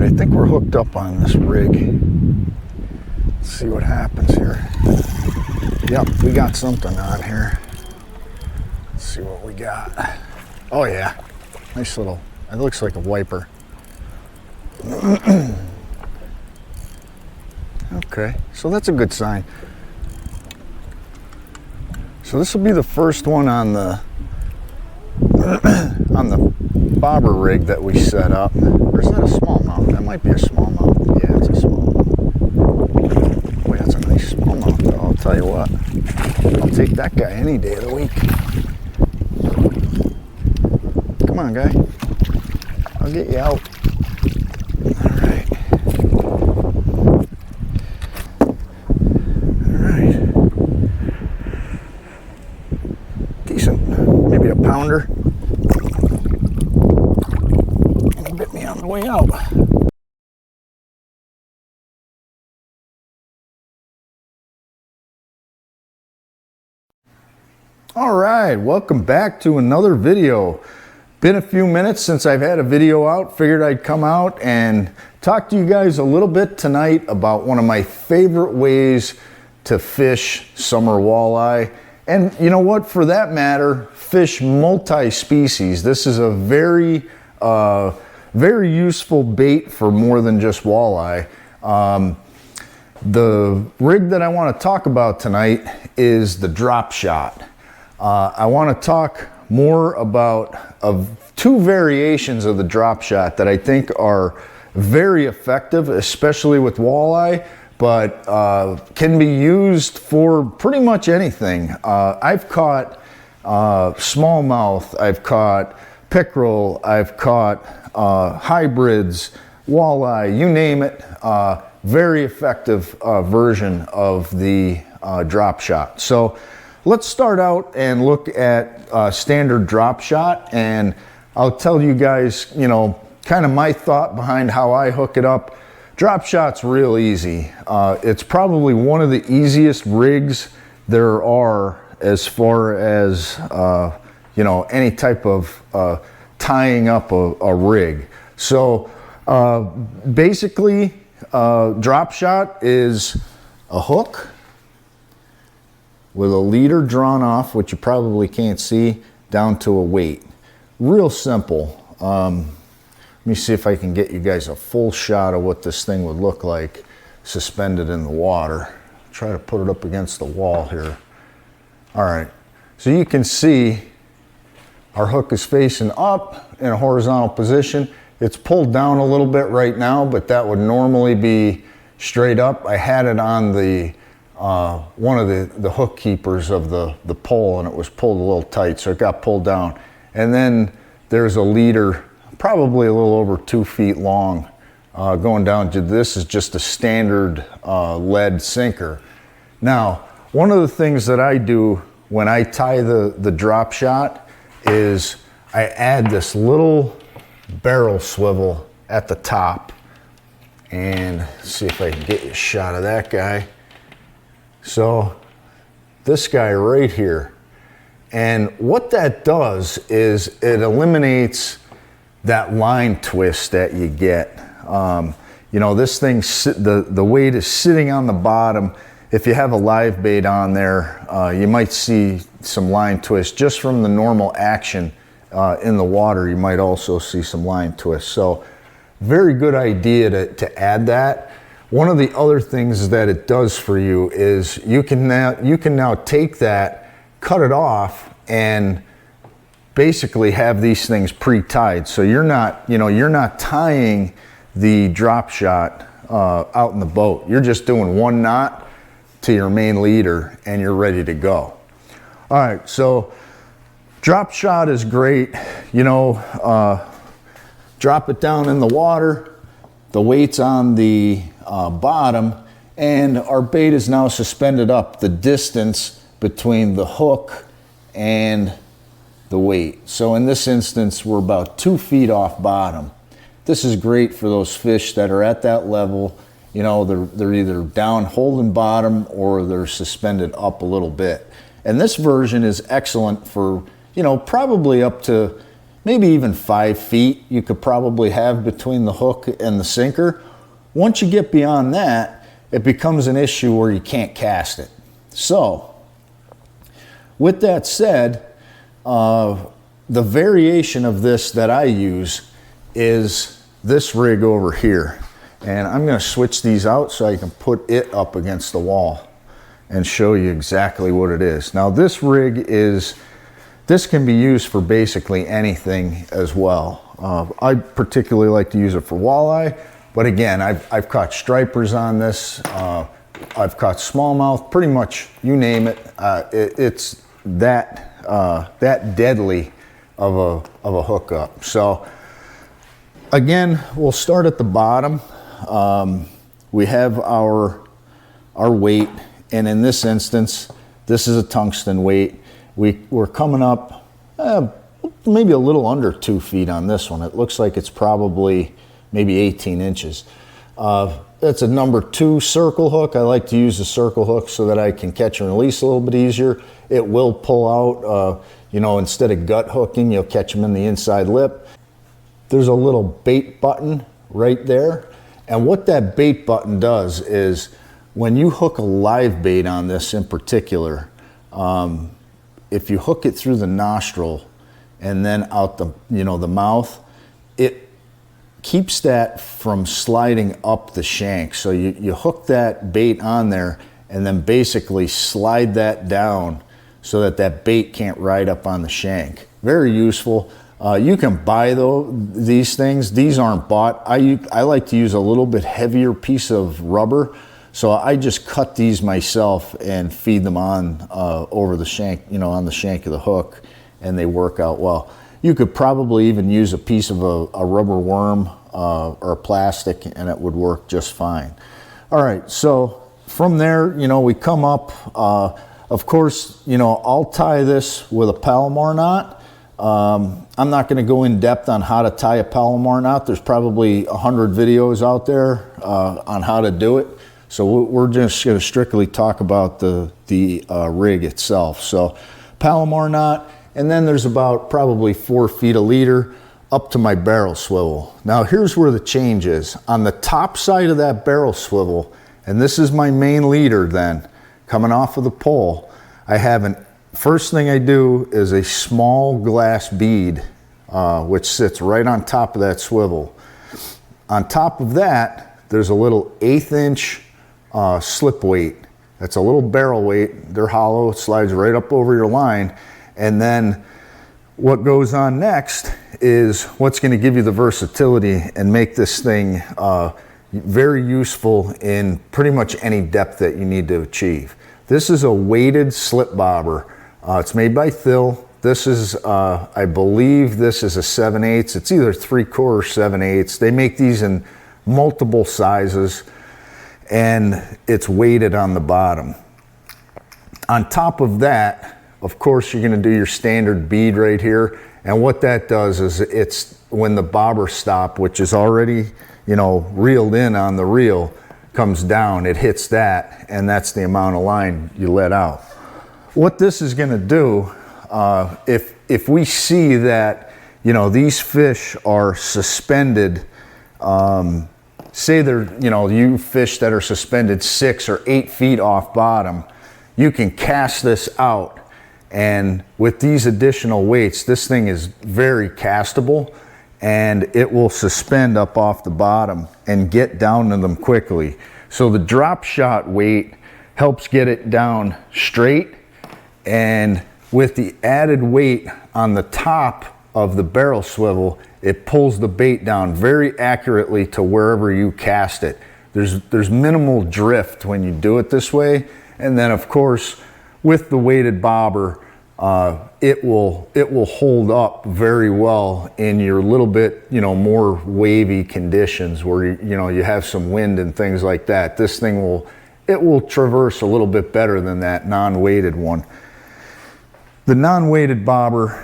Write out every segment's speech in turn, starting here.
I think we're hooked up on this rig. Let's see what happens here. Yep, we got something on here. Let's see what we got. Oh yeah, nice little, it looks like a wiper. Okay, so that's a good sign. So this will be the first one on the on the bobber rig that we set up. Or is that a smallmouth? That might be a smallmouth. Yeah, it's a smallmouth. Boy, that's a nice smallmouth though, I'll tell you what. I'll take that guy any day of the week. Come on, guy. I'll get you out. Alright. Alright. Decent. Maybe a pounder. And he bit me on the way out. Alright, welcome back to another video. Been a few minutes since I've had a video out. Figured I'd come out and talk to you guys a little bit tonight about one of my favorite ways to fish summer walleye. And you know what, for that matter, fish multi-species. This is a very useful bait for more than just walleye. The rig that I want to talk about tonight is the drop shot. I want to talk more about two variations of the drop shot that I think are very effective, especially with walleye, but can be used for pretty much anything. I've caught smallmouth, I've caught pickerel, I've caught hybrids, walleye, you name it. Very effective version of the drop shot. So let's start out and look at standard drop shot, and I'll tell you guys, you know, kind of my thought behind how I hook it up. Drop shot's real easy. It's probably one of the easiest rigs there are as far as, you know, any type of tying up a rig. So basically, drop shot is a hook with a leader drawn off, which you probably can't see, down to a weight. Real simple. Let me see if I can get you guys a full shot of what this thing would look like suspended in the water. Try to put it up against the wall here. All right, so you can see our hook is facing up in a horizontal position. It's pulled down a little bit right now, but that would normally be straight up. I had it on the one of the hook keepers of the pole, and it was pulled a little tight, so it got pulled down. And then there's a leader, probably a little over 2 feet long, going down to, this is just a standard lead sinker. Now, one of the things that I do when I tie the drop shot is I add this little barrel swivel at the top, and see if I can get you a shot of that guy. So this guy right here, and what that does is it eliminates that line twist that you get. You know, this thing, the weight is sitting on the bottom. If you have a live bait on there, you might see some line twist just from the normal action in the water. You might also see some line twist. So very good idea to add that. One of the other things that it does for you is you can now take that, cut it off, and basically have these things pre-tied. So you're not tying the drop shot out in the boat. You're just doing one knot to your main leader and you're ready to go. All right, so drop shot is great. You know, drop it down in the water, the weight's on the bottom, and our bait is now suspended up the distance between the hook and the weight. So in this instance, we're about 2 feet off bottom. This is great for those fish that are at that level. You know, they're either down holding bottom or they're suspended up a little bit. And this version is excellent for, you know, probably up to maybe even 5 feet you could probably have between the hook and the sinker. Once you get beyond that, it becomes an issue where you can't cast it. So, with that said, the variation of this that I use is this rig over here. And I'm going to switch these out so I can put it up against the wall and show you exactly what it is. Now this rig this can be used for basically anything as well. I particularly like to use it for walleye, but again, I've caught stripers on this. I've caught smallmouth, pretty much you name it. It's that deadly of a hookup. So again, we'll start at the bottom. We have our weight, and in this instance, this is a tungsten weight. We're coming up maybe a little under 2 feet on this one. It looks like it's probably maybe 18 inches. That's a number 2 circle hook. I like to use the circle hook so that I can catch and release a little bit easier. It will pull out, instead of gut hooking, you'll catch them in the inside lip. There's a little bait button right there. And what that bait button does is when you hook a live bait on this in particular, if you hook it through the nostril and then out the mouth, it keeps that from sliding up the shank. So you hook that bait on there and then basically slide that down so that bait can't ride up on the shank. Very useful. You can buy these things. These aren't bought. I like to use a little bit heavier piece of rubber. So I just cut these myself and feed them on over the shank, on the shank of the hook, and they work out well. You could probably even use a piece of a rubber worm or plastic, and it would work just fine. All right, so from there, we come up. Of course, I'll tie this with a Palomar knot. I'm not going to go in depth on how to tie a Palomar knot. There's probably 100 videos out there on how to do it. So we're just going to strictly talk about the rig itself. So Palomar knot, and then there's about probably 4 feet a leader up to my barrel swivel. Now here's where the change is. On the top side of that barrel swivel, and this is my main leader then, coming off of the pole, I have first thing I do is a small glass bead, which sits right on top of that swivel. On top of that, there's a little 1/8 inch slip weight. That's a little barrel weight. They're hollow. It slides right up over your line. And then what goes on next is what's going to give you the versatility and make this thing very useful in pretty much any depth that you need to achieve. This is a weighted slip bobber. It's made by Thill. This is, I believe this is a 7/8. It's either 3/4 or 7/8. They make these in multiple sizes, and it's weighted on the bottom. On top of that, of course, you're going to do your standard bead right here. And what that does is it's when the bobber stop, which is already, reeled in on the reel, comes down, it hits that, and that's the amount of line you let out. What this is going to do, if we see that, these fish are suspended, say they're, you fish that are suspended 6 or 8 feet off bottom, you can cast this out. And with these additional weights, this thing is very castable, and it will suspend up off the bottom and get down to them quickly. So the drop shot weight helps get it down straight, and with the added weight on the top of the barrel swivel, it pulls the bait down very accurately to wherever you cast it. There's minimal drift when you do it this way. And then of course, with the weighted bobber, it will hold up very well in your little bit, more wavy conditions where you have some wind and things like that. This thing will traverse a little bit better than that non-weighted one. The non-weighted bobber,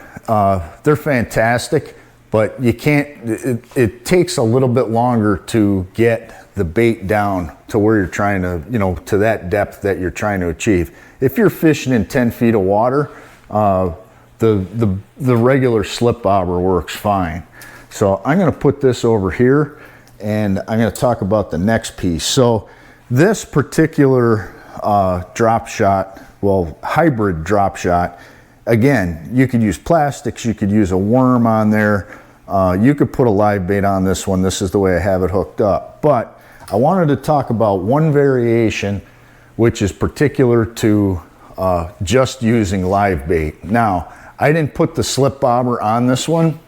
they're fantastic, but you can't, it takes a little bit longer to get the bait down to where you're trying to, to that depth that you're trying to achieve. If you're fishing in 10 feet of water, the regular slip bobber works fine. So I'm going to put this over here, and I'm going to talk about the next piece. So this particular drop shot, well, hybrid drop shot, again, you could use plastics, you could use a worm on there, you could put a live bait on this one. This is the way I have it hooked up. But I wanted to talk about one variation which is particular to just using live bait. Now, I didn't put the slip bobber on this one,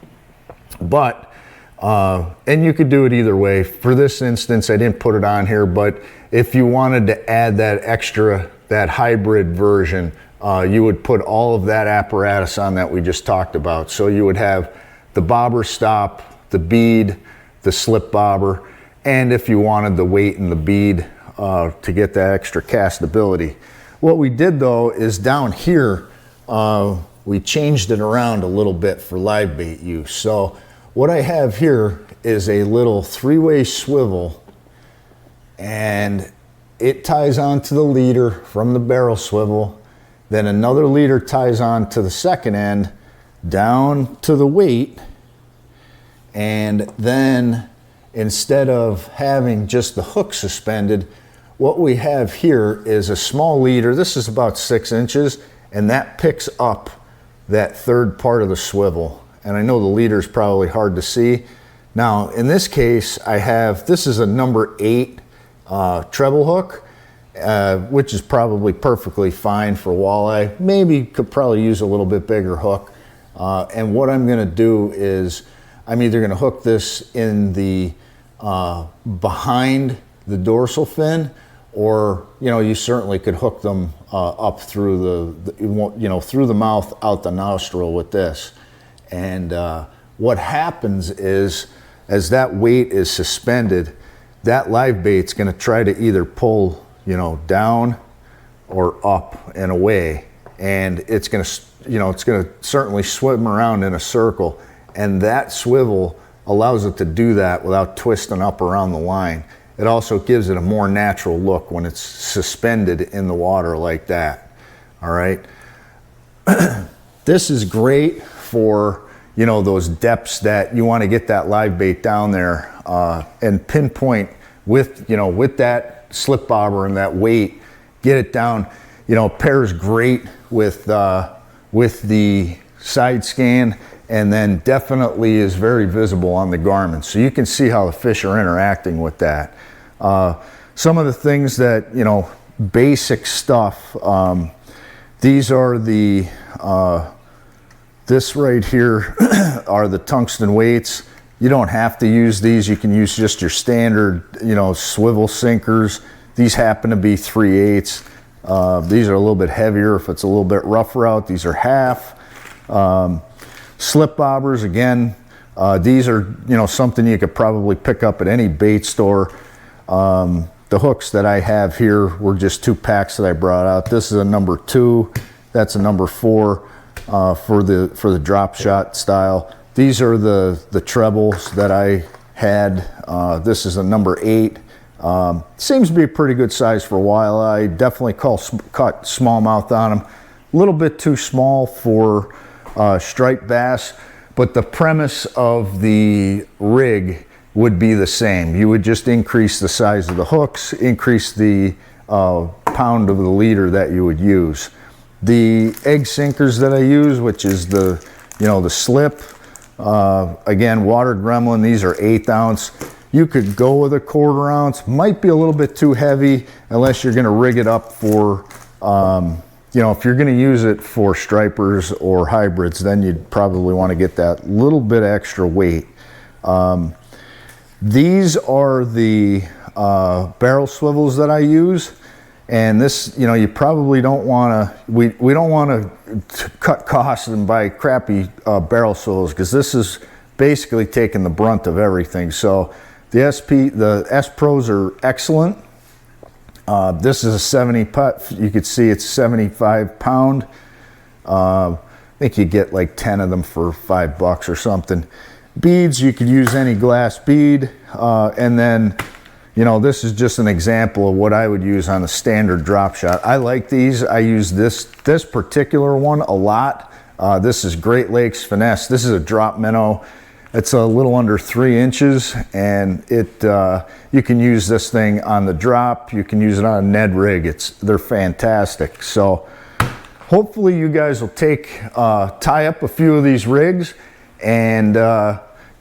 but and you could do it either way. For this instance, I didn't put it on here, but if you wanted to add that extra, that hybrid version, you would put all of that apparatus on that we just talked about. So you would have the bobber stop, the bead, the slip bobber, and if you wanted the weight and the bead to get that extra castability. What we did though is down here, we changed it around a little bit for live bait use. So what I have here is a little three-way swivel, and it ties onto the leader from the barrel swivel. Then another leader ties on to the second end down to the weight, and then instead of having just the hook suspended, what we have here is a small leader. This is about 6 inches, and that picks up that third part of the swivel. And I know the leader is probably hard to see. Now, in this case, I have, this is a number 8 treble hook, which is probably perfectly fine for walleye. Maybe could probably use a little bit bigger hook. And what I'm gonna do is, I'm either gonna hook this in the behind the dorsal fin, or you certainly could hook them up through through the mouth, out the nostril with this. And what happens is, as that weight is suspended, that live bait's going to try to either pull down or up and away, and it's going to it's going to certainly swim around in a circle, and that swivel allows it to do that without twisting up around the line. It also gives it a more natural look when it's suspended in the water like that. All right. This is great for, those depths that you want to get that live bait down there and pinpoint with, with that slip bobber and that weight, get it down. Pairs great with the side scan, and then definitely is very visible on the Garmin. So you can see how the fish are interacting with that. Some of the things that, basic stuff, these are the, this right here are the tungsten weights. You don't have to use these. You can use just your standard, swivel sinkers. These happen to be 3/8. These are a little bit heavier if it's a little bit rougher out. These are half. Slip bobbers, again, these are, something you could probably pick up at any bait store. The hooks that I have here were just 2 packs that I brought out. This is a number 2. That's a number 4 for the drop shot style. These are the trebles that I had. This is a number 8. Seems to be a pretty good size for walleye. Definitely caught smallmouth on them. A little bit too small for striped bass, but the premise of the rig would be the same. You would just increase the size of the hooks, increase the pound of the leader that you would use. The egg sinkers that I use, which is the slip, again, water gremlin, these are 1/8 ounce. You could go with a 1/4 ounce, might be a little bit too heavy unless you're gonna rig it up for, if you're gonna use it for stripers or hybrids, then you'd probably wanna get that little bit extra weight. These are the barrel swivels that I use, and this, you probably don't wanna, we don't wanna cut costs and buy crappy barrel swivels, because this is basically taking the brunt of everything. So the S Pros are excellent. This is a 70 putt. You could see it's 75 pound. I think you get like 10 of them for $5 or something. Beads, you could use any glass bead. And then, this is just an example of what I would use on a standard drop shot. I like these. I use this particular one a lot. This is Great Lakes Finesse. This is a drop minnow. It's a little under 3 inches, and you can use this thing on the drop. You can use it on a Ned rig. They're fantastic. So hopefully you guys will tie up a few of these rigs and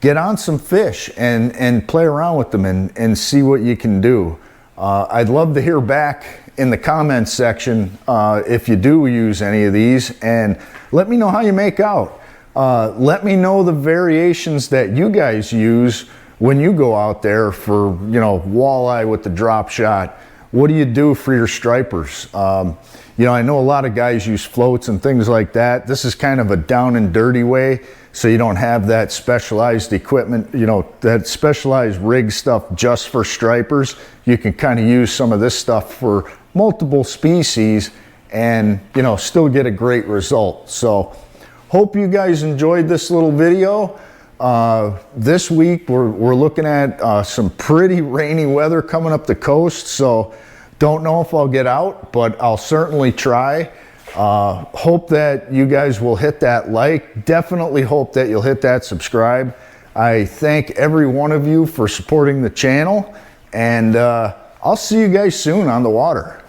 get on some fish and play around with them and see what you can do. I'd love to hear back in the comments section if you do use any of these, and let me know how you make out. Let me know the variations that you guys use when you go out there for, walleye with the drop shot. What do you do for your stripers? I know a lot of guys use floats and things like that. This is kind of a down and dirty way, so you don't have that specialized equipment, that specialized rig stuff just for stripers. You can kind of use some of this stuff for multiple species and, still get a great result. So hope you guys enjoyed this little video. This week we're looking at some pretty rainy weather coming up the coast, so don't know if I'll get out, but I'll certainly try. Hope that you guys will hit that like. Definitely hope that you'll hit that subscribe. I thank every one of you for supporting the channel, and I'll see you guys soon on the water.